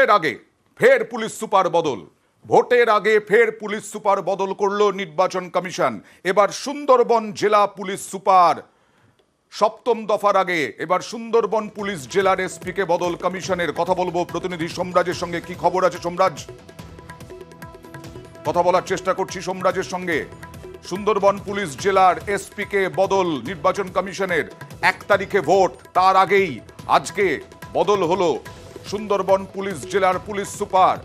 ভোটের আগে ফের পুলিশ সুপার বদল। ভোটের আগে ফের পুলিশ সুপার বদল করলো নির্বাচন কমিশন। এবার সুন্দরবন জেলা পুলিশ সুপার সপ্তম দফার আগে এবার সুন্দরবন পুলিশ জেলার এসপি কে বদল কমিশনের। কথা বলবো প্রতিনিধি সোমরাজের সঙ্গে। কি খবর আছে সোমরাজ? কথা বলার চেষ্টা করছি সোমরাজের সঙ্গে। সুন্দরবন পুলিশ জেলার এসপি কে বদল নির্বাচন কমিশনের। 1 তারিখে ভোট, তার আগেই আজকে বদল হলো সুন্দরবন পুলিশ জেলার পুলিশ সুপার।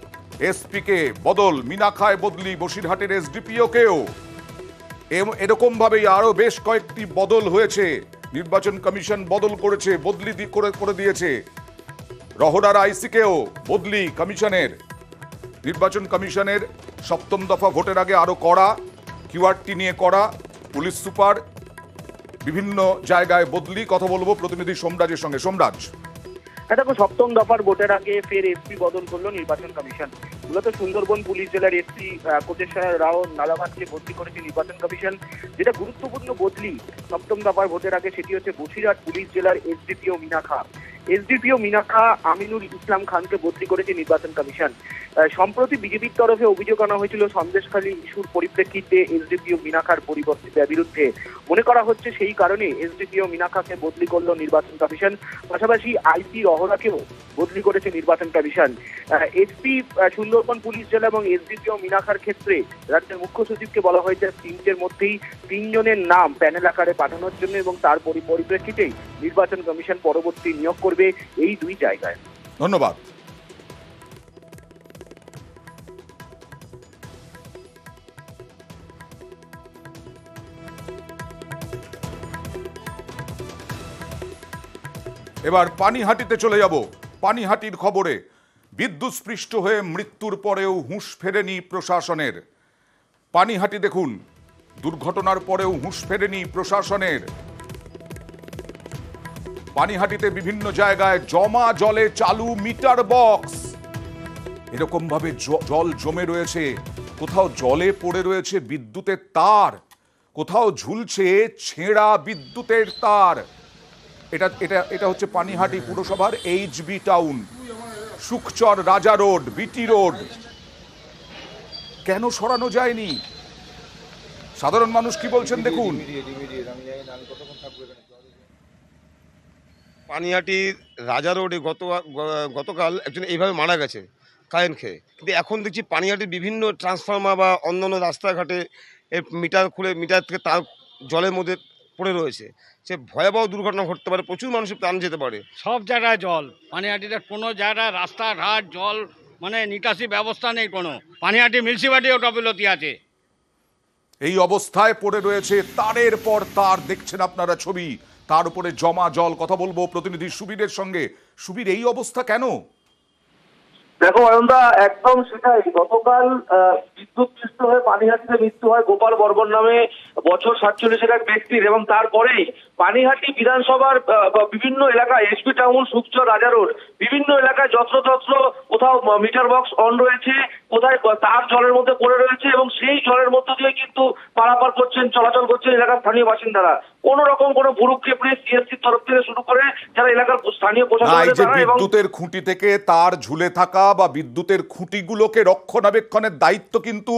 এসপি কে বদল, মিনাখায় বদলি বসিরহাটের এসডিপিও কেও। এরকম ভাবেই আরো বেশ কয়েকটি বদল হয়েছে। নির্বাচন কমিশন বদল করেছে, বদলি করে দিয়েছে। রহড়ার আইসি কেও বদলি কমিশনের। নির্বাচন কমিশনের সপ্তম দফা ভোটের আগে আরো কড়া কিউআরটি নিয়ে কড়া পুলিশ সুপার বিভিন্ন জায়গায় বদলি। কথা বলবো প্রতিনিধি সোমরাজের সঙ্গে। সোমরাজ, দেখো, সপ্তম দফার ভোটের আগে ফের এসপি বদল করলো নির্বাচন কমিশন। মূলত সুন্দরবন পুলিশ জেলার এসপি কোটেশ্বর রাও নালাভাতকে বদলি করেছে নির্বাচন কমিশন। যেটা গুরুত্বপূর্ণ বদলি সপ্তম দফার ভোটের আগে, সেটি হচ্ছে বসিরহাট পুলিশ জেলার এসডিপিও মিনাখা আমিনুল ইসলাম খানকে বদলি করেছে নির্বাচন কমিশন। সম্প্রতি বিজেপির তরফে অভিযোগ আনা হয়েছিল সন্দেশখালী ইস্যুর পরিপ্রেক্ষিতে এসডিপিও মিনাখার বিরুদ্ধে। মনে করা হচ্ছে সেই কারণে এসডিপিও মিনাখাকে বদলি করলো নির্বাচন কমিশন। পাশাপাশি আইসি রহরাকেও বদলি করেছে নির্বাচন কমিশন। এসপি সুন্দরবন পুলিশ জেলা এবং এসডিপিও মিনাখার ক্ষেত্রে রাজ্যের মুখ্য সচিবকে বলা হয়েছে 3টের মধ্যেই 3 জনের নাম প্যানেল আকারে পাঠানোর জন্য, এবং তার পরিপ্রেক্ষিতেই নির্বাচন কমিশন পরবর্তী নিয়োগ করবে এই 2 জায়গায়। ধন্যবাদ। এবার পানিহাটিতে চলে যাব। পানিহাটির খবরে বিদ্যুৎস্পৃষ্ট হয়ে মৃত্যুর পরেও হুঁশ ফেরেনি প্রশাসনের। পানিহাটি দেখুন, দুর্ঘটনার পরেও হুঁশ ফেরেনি প্রশাসনের। পানিহাটিতে বিভিন্ন জায়গায় জমা জলে চালু মিটার বক্স। এরকম ভাবে জল জমে রয়েছে, কোথাও জলে পড়ে রয়েছে বিদ্যুতের তার, কোথাও ঝুলছে ছেঁড়া বিদ্যুতের তার। এটা হচ্ছে পানিহাটি পুরসভার এইচবি টাউন, সুখচর, রাজা রোড, বিটি রোড। কেন সরানো যায়নি? সাধারণ মানুষ কি বলছেন দেখুন। পানিহাটির রাজা রোডে গতকাল একজন এইভাবে মারা গেছে কারেন্ট খেয়ে। কিন্তু এখন দেখছি পানিহাটির বিভিন্ন ট্রান্সফরমার বা অন্যান্য রাস্তাঘাটে মিটার খুলে মিটার থেকে তার জলের মধ্যে পড়ে রয়েছে। সে ভয়াবহ দুর্ঘটনা ঘটতে পারে, প্রচুর মানুষের প্রাণ যেতে পারে। সব জায়গায় জল। পানিহাটিতে কোনো জায়গায় রাস্তাঘাট জল, মানে নিকাশি ব্যবস্থা নেই কোনো। পানিহাটি মিউনিসিপালিটিও গাফিলতি আছে। এই অবস্থায় পড়ে রয়েছে তারের পর তার, দেখছেন আপনারা ছবি, তার উপরে জমা জল। কথা বলবো প্রতিনিধি সুবীরের সঙ্গে। সুবীর, এই অবস্থা কেন? দেখো অয়নদা, একদম সেটাই। গতকাল বিদ্যুৎস্পৃষ্ট হয়ে পানিহাটিতে মৃত্যু হয় গোপাল বর্মন নামে বছর 47-এর এক ব্যক্তির, এবং তারপরেই পানিহাটি বিধানসভার বিভিন্ন এলাকায়, এসপি টাউন, সুখচর, রাজা রোড, বিভিন্ন এলাকায় যত্রতত্র কোথাও মিটার বক্স অন রয়েছে, কোথায় তার জলের মধ্যে পড়ে রয়েছে, এবং সেই জলের মধ্যে দিয়ে কিন্তু পারাপার করছেন, চলাচল করছেন এলাকার স্থানীয় বাসিন্দারা। কোন রকম কোনো ভুরুক্ষেপ নেই সিএসসির তরফ থেকে শুরু করে যারা এলাকার স্থানীয় প্রশাসন। বিদ্যুতের খুঁটি থেকে তার ঝুলে থাকা বা বিদ্যুতের খুঁটিগুলোকে রক্ষণাবেক্ষণের দায়িত্ব কিন্তু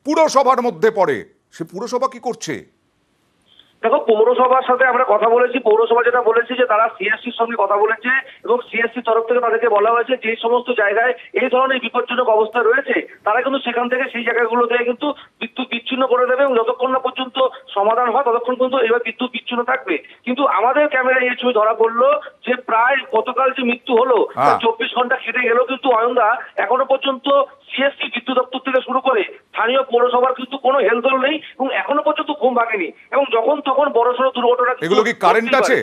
পুরসভার মধ্যে পড়ে। সে পুরসভা কি করছে? দেখো, পৌরসভার সাথে আমরা কথা বলেছি। পৌরসভা যেটা বলেছে যে তারা সিএসসির সঙ্গে কথা বলেছে, এবং সিএসসির তরফ থেকে তাদেরকে বলা হয়েছে যে সমস্ত জায়গায় এই ধরনের বিপজ্জনক অবস্থা রয়েছে তারা কিন্তু সেখান থেকে সেই জায়গাগুলো থেকে কিন্তু বিদ্যুৎ বিচ্ছিন্ন করে দেবে, এবং যতক্ষণ না পর্যন্ত সমাধান হয় ততক্ষণ পর্যন্ত এবার বিদ্যুৎ বিচ্ছিন্ন থাকবে। কিন্তু আমাদের ক্যামেরায় এই ছবি ধরা পড়লো যে প্রায় গতকাল যে মৃত্যু হলো 24 ঘন্টা কেটে গেল, কিন্তু অয়নদা এখনো পর্যন্ত সিএসসি, বিদ্যুৎ দপ্তর থেকে শুরু করে স্থানীয় পৌরসভার কিন্তু কোনো হেলদোল নেই, এবং এখনো পর্যন্ত ঘুম ভাঙেনি। এবং যখন তখন বড়সড় দুর্ঘটনা। এগুলো কি কারেন্ট আছে?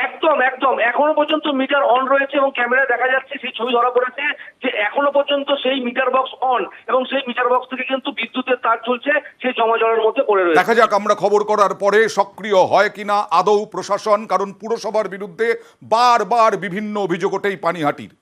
একদম একদম এখনো পর্যন্ত মিটার অন রয়েছে, এবং ক্যামেরায় দেখা যাচ্ছে, সেই ছবি ধরা পড়েছে যে এখনো পর্যন্ত সেই মিটার বক্স অন, এবং সেই মিটার বক্স থেকে কিন্তু বিদ্যুতের তার চলছে সেই জমা জলের মধ্যে পড়ে রয়েছে। দেখা যাক আমরা খবর করার পরে সক্রিয় হয় কিনা আদৌ প্রশাসন, কারণ পুরসভার বিরুদ্ধে বারবার বিভিন্ন অভিযোগ ওঠে পানিহাটির।